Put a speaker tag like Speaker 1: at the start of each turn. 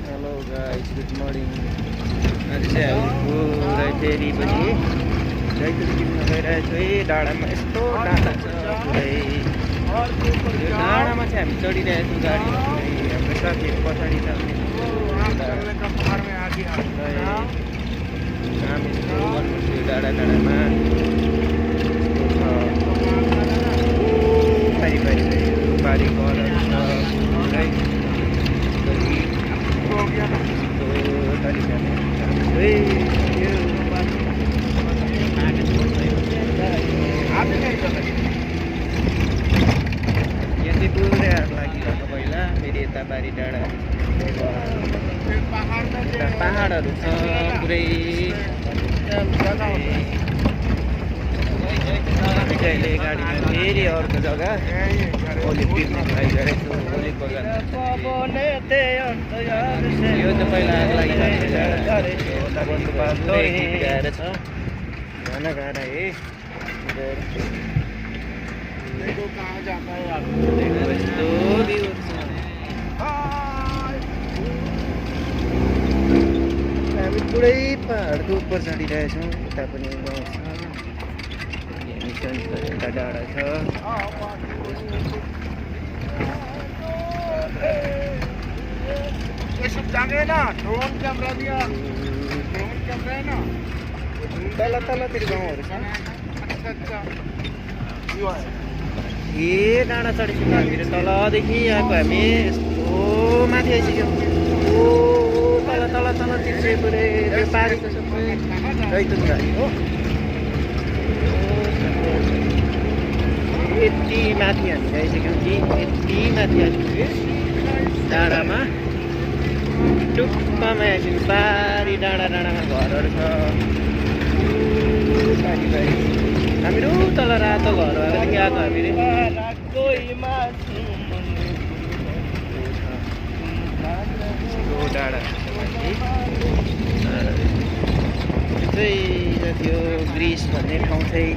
Speaker 1: Hello guys, good morning. आज चाहिँ हामी पुरै फेरि पनि जैतुन किन्न गइरहेको छु है। डाँडामा यस्तो डाँडा छ पुरै। यो डाँडामा चाहिँ हामी चढिरहेको छौँ गाडीमा पुरै। हाम्रो साथीहरू पछाडि छ। काम यस्तो गर्नुपर्छ यो डाँडामा। बारी घर यहाँ चाहिँ पुरै आग लागिरहेको पहिला। फेरि यता बारी डाँडा पहाडहरू छ पुरै। अहिले गाडीमा फेरि अर्को जग्गा ओली पिकनिक आइरहेको छु। ओली बगान यो त पहिला आग लागिरहेको छ। घना गाडा है। यस्तो भ्यू छ। हामी पुरै पहाडको उपर चढिरहेछौँ। यता पनि गाउँ छ, यता डाँडा छ। तलतिर गाउँहरू छ। ए डाँडा चढिसक्यो हामीले। तलदेखि आएको हामी यस्तो माथि आइसक्यौँ। तलतिर चाहिँ पुरै त्यो पारी त सबै जैतुन गाडी हो। यति माथि हामी आइसक्यौँ कि यति माथि आइसक्यो डाँडामा। टुप्पामा आइसक्यौँ। बारी डाँडामा घरहरू छ। बारी हामीहरू तल रातो घर भएदेखि आएको हामीले। डाँडा चाहिँ त्यो ग्रिस भन्ने ठाउँ चाहिँ